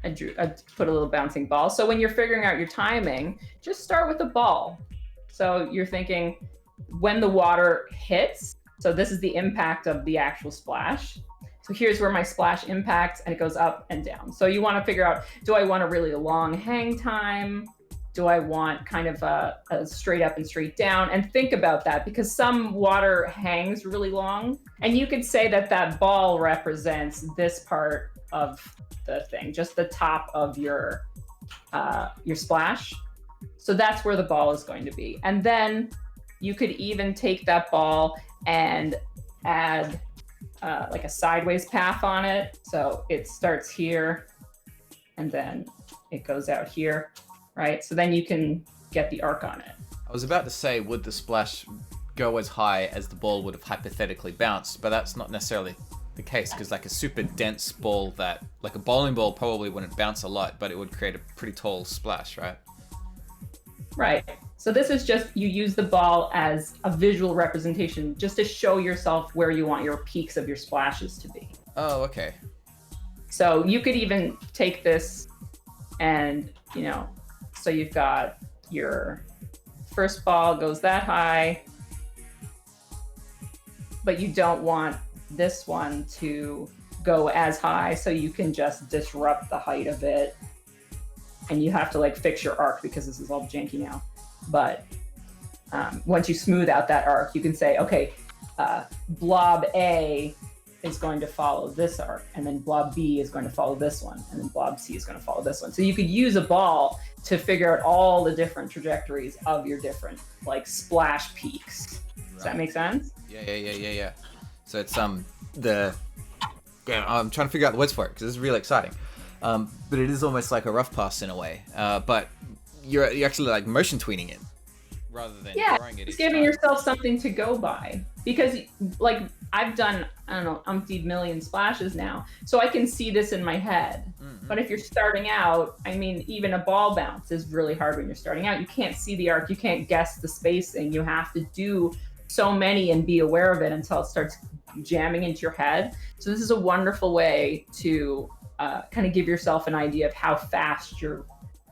I put a little bouncing ball. So when you're figuring out your timing, just start with a ball. So you're thinking when the water hits, so this is the impact of the actual splash. So here's where my splash impacts, and it goes up and down. So you want to figure out, do I want a really long hang time? Do I want kind of a straight up and straight down? And think about that, because some water hangs really long. And you could say that that ball represents this part of the thing, just the top of your splash. So that's where the ball is going to be. And then you could even take that ball and add like a sideways path on it. So it starts here and then it goes out here, right? So then you can get the arc on it. I was about to say, would the splash go as high as the ball would have hypothetically bounced, but that's not necessarily the case, because like a super dense ball that, like a bowling ball probably wouldn't bounce a lot, but it would create a pretty tall splash, right? Right. So this is just, you use the ball as a visual representation just to show yourself where you want your peaks of your splashes to be. Oh, okay. So you could even take this and, so you've got your first ball goes that high, but you don't want this one to go as high, so you can just disrupt the height of it. And you have to like fix your arc because this is all janky now. But once you smooth out that arc, you can say, okay, blob A is going to follow this arc, and then blob B is going to follow this one, and then blob C is going to follow this one. So you could use a ball to figure out all the different trajectories of your different like splash peaks. Does that make sense? Yeah. So it's I'm trying to figure out the words for it because this is really exciting. But it is almost like a rough pass in a way. But you're actually like motion tweening it rather than drawing it. It's giving yourself something to go by, because like I've done, I don't know, umpteen million splashes now, so I can see this in my head. Mm-hmm. But if you're starting out, I mean, even a ball bounce is really hard when you're starting out. You can't see the arc, you can't guess the spacing. You have to do so many and be aware of it until it starts jamming into your head. So this is a wonderful way to kind of give yourself an idea of how fast your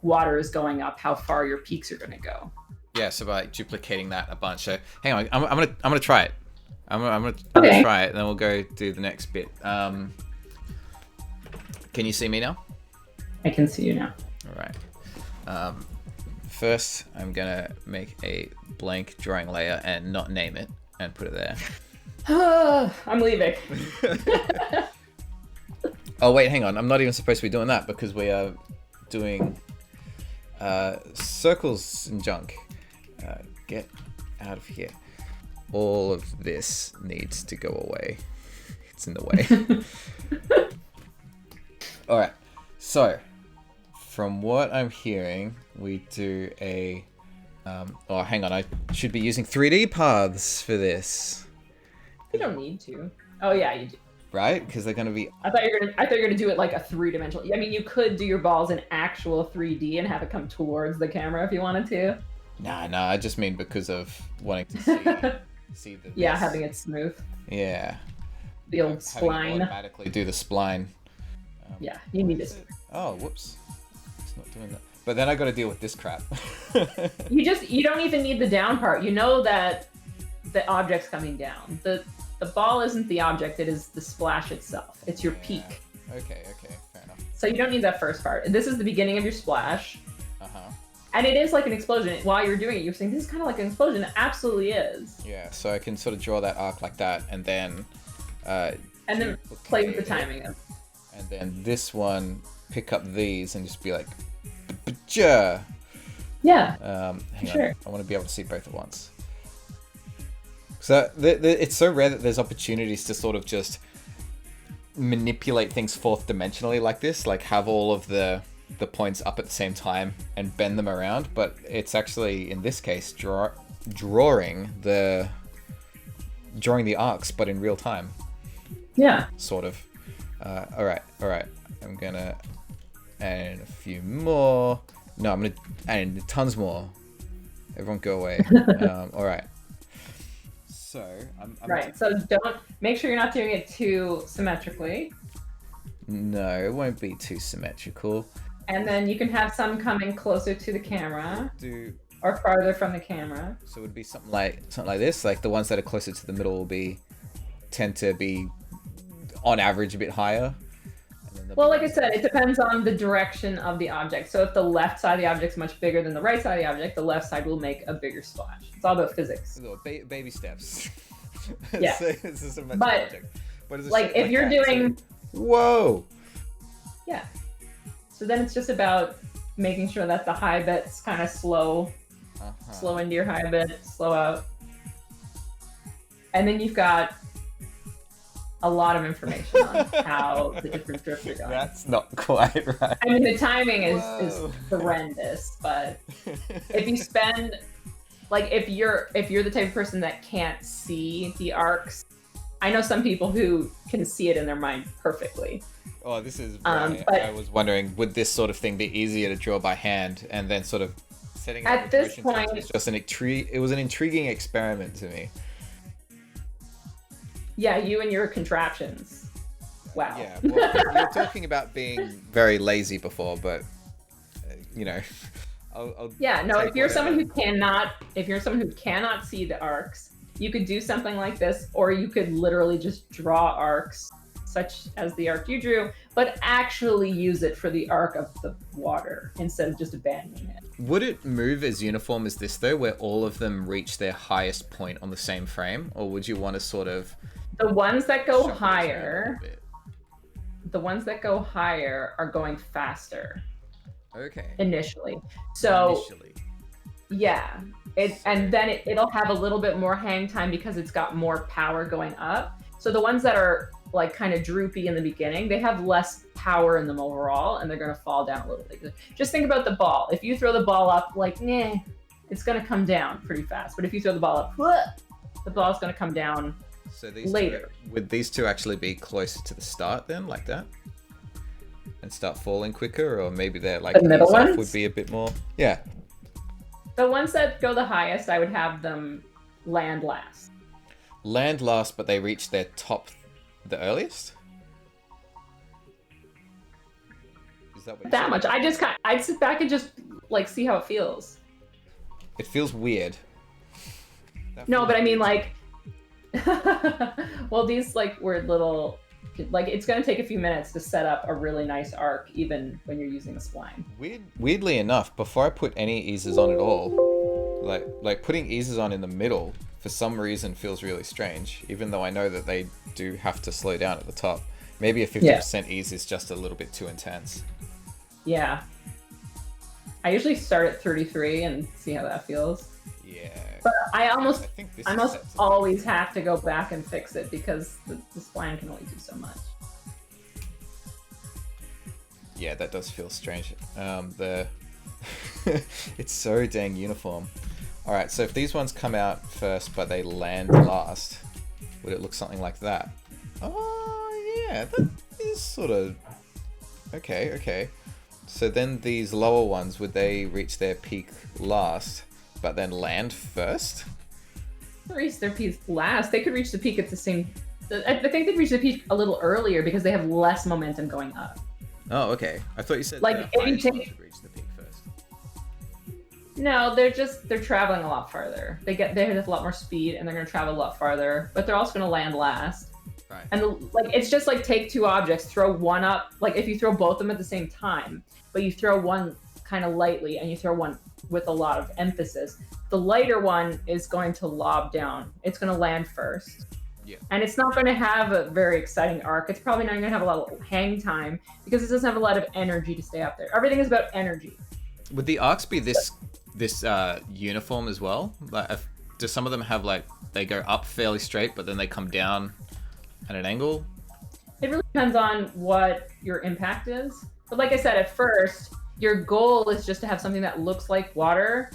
water is going up, how far your peaks are going to go. Yeah, so by duplicating that a bunch. So hang on, I'm gonna try it. I'm gonna try it, and then we'll go do the next bit. Can you see me now? I can see you now. All right. First, I'm gonna make a blank drawing layer and not name it, and put it there. I'm leaving. Oh wait, hang on. I'm not even supposed to be doing that because we are doing circles and junk. Get out of here. All of this needs to go away. It's in the way. All right. So, from what I'm hearing, we do a. Oh, hang on. I should be using 3D paths for this. You don't need to. Oh yeah, you do. Right? Because they're going to be. I thought you were gonna do it like a 3-dimensional. I mean, you could do your balls in actual 3D and have it come towards the camera if you wanted to. Nah. I just mean because of wanting to see the. Yeah, having it smooth. Yeah. The old spline. Automatically do the spline. Yeah, you need it. Oh, whoops! It's not doing that. But then I got to deal with this crap. You don't even need the down part. You know that the object's coming down. The ball isn't the object, it is the splash itself. It's your peak. Okay, fair enough. So you don't need that first part. This is the beginning of your splash. Uh-huh. And it is like an explosion. While you're doing it, you're saying, this is kind of like an explosion. It absolutely is. Yeah, so I can sort of draw that arc like that, and then... and then play with the timing of. And then this one, pick up these and just be like... Yeah. Hang on. I want to be able to see both at once. So it's so rare that there's opportunities to sort of just manipulate things fourth dimensionally like this, like have all of the points up at the same time and bend them around. But it's actually, in this case, drawing the arcs, but in real time. Yeah. Sort of. All right. I'm gonna add in a few more. No, I'm gonna add in tons more. Everyone go away. All right. So I'm right. So don't make sure you're not doing it too symmetrically. No, it won't be too symmetrical. And then you can have some coming closer to the camera or farther from the camera. So it would be something like this. Like the ones that are closer to the middle will tend to be on average a bit higher. Well, like I said, it depends on the direction of the object. So if the left side of the object is much bigger than the right side of the object, the left side will make a bigger splash. It's all about physics. Baby steps. Yeah. So this is a but like if you're doing... Whoa! Yeah. So then it's just about making sure that the high bits kind of slow into your high bit, slow out. And then you've got a lot of information on how the different drifts are going. That's not quite right. I mean, the timing is horrendous, but if you spend, like, if you're the type of person that can't see the arcs, I know some people who can see it in their mind perfectly. Oh, this is I was wondering, would this sort of thing be easier to draw by hand, and then sort of setting up at this point was just it was an intriguing experiment to me. Yeah, you and your contraptions. Wow. Yeah, well, you were talking about being very lazy before, but you know, if you're someone who cannot see the arcs, you could do something like this, or you could literally just draw arcs, such as the arc you drew, but actually use it for the arc of the water instead of just abandoning it. Would it move as uniform as this though, where all of them reach their highest point on the same frame, or would you want to sort of... The ones that go higher are going faster. Okay. Initially. So yeah, it'll have a little bit more hang time because it's got more power going up. So the ones that are like kind of droopy in the beginning, they have less power in them overall, and they're going to fall down a little bit. Just think about the ball. If you throw the ball up, like, it's going to come down pretty fast. But if you throw the ball up, the ball's going to come down. So later. Would these two actually be closer to the start then, like that? And start falling quicker? Or maybe they're like... The middle ones? Would be a bit more... Yeah. The ones that go the highest, I would have them land last. Land last, but they reach their top the earliest? Is that what that much? I'd sit back and just like see how it feels. It feels weird. But I mean like... well, these like weird little, like it's going to take a few minutes to set up a really nice arc, even when you're using a spline. Weirdly enough, before I put any eases on at all, like putting eases on in the middle for some reason feels really strange, even though I know that they do have to slow down at the top. Maybe a 50% ease is just a little bit too intense. Yeah. I usually start at 33 and see how that feels. Yeah. But I almost always have to go back and fix it because the spline can only do so much. Yeah, that does feel strange. It's so dang uniform. All right, so if these ones come out first but they land last, would it look something like that? Oh, yeah, that is sort of... Okay. So then these lower ones, would they reach their peak last, but then land first? Reach their peak last. They could reach the peak at the same... I think they'd reach the peak a little earlier because they have less momentum going up. Oh, okay. I thought you said like if you take... reach the peak first. No, they're traveling a lot farther. They have a lot more speed and they're going to travel a lot farther, but they're also going to land last. Right. And it's just like take two objects, throw one up. Like if you throw both of them at the same time, but you throw one kind of lightly and you throw one with a lot of emphasis, the lighter one is going to lob down. It's going to land first. Yeah. And it's not going to have a very exciting arc. It's probably not going to have a lot of hang time because it doesn't have a lot of energy to stay up there. Everything is about energy. Would the arcs be this uniform as well? Like, do some of them have like they go up fairly straight, but then they come down at an angle? It really depends on what your impact is. But like I said, at first, your goal is just to have something that looks like water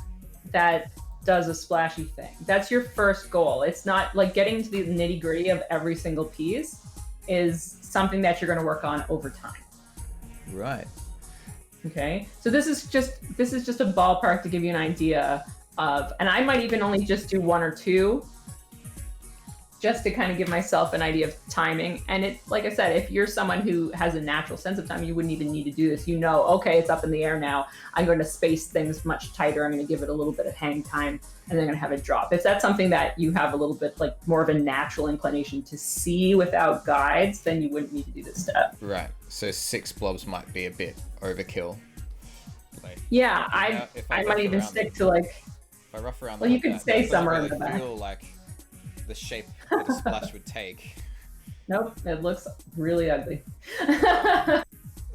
that does a splashy thing. That's your first goal. It's not like getting to the nitty gritty of every single piece is something that you're going to work on over time. Right. Okay. So this is just a ballpark to give you an idea of, and I might even only just do one or two just to kind of give myself an idea of timing. And it, like I said, if you're someone who has a natural sense of time, you wouldn't even need to do this. You know, okay, it's up in the air now. I'm going to space things much tighter. I'm going to give it a little bit of hang time, and then I'm going to have it drop. If that's something that you have a little bit like more of a natural inclination to see without guides, then you wouldn't need to do this step. Right. So 6 blobs might be a bit overkill. Like, yeah, I might even stick to like. If I rough around, well, you could stay somewhere in the back. Feel like the shape that a splash would take. Nope, it looks really ugly.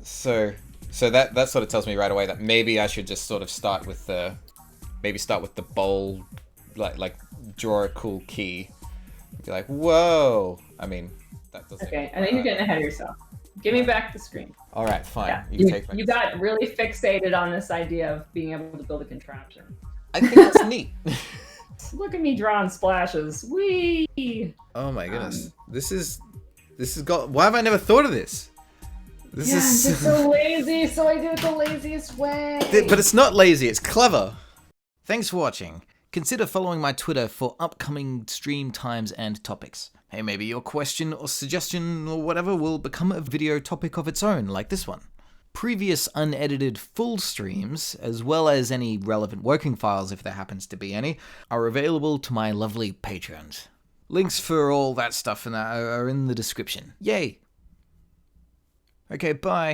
So that sort of tells me right away that maybe I should just sort of start with the bowl, like draw a cool key. Be like, whoa! I mean, that doesn't. Okay, I think you're getting ahead of yourself. Give me back the screen. All right, fine. Yeah. You got really fixated on this idea of being able to build a contraption. I think that's neat. Look at me drawing splashes. Whee! Oh my goodness. This is got. Why have I never thought of this? I'm just so lazy, so I do it the laziest way. But it's not lazy, it's clever. Thanks for watching. Consider following my Twitter for upcoming stream times and topics. Hey, maybe your question or suggestion or whatever will become a video topic of its own, like this one. Previous unedited full streams, as well as any relevant working files if there happens to be any, are available to my lovely patrons. Links for all that stuff are in the description. Yay! Okay, bye.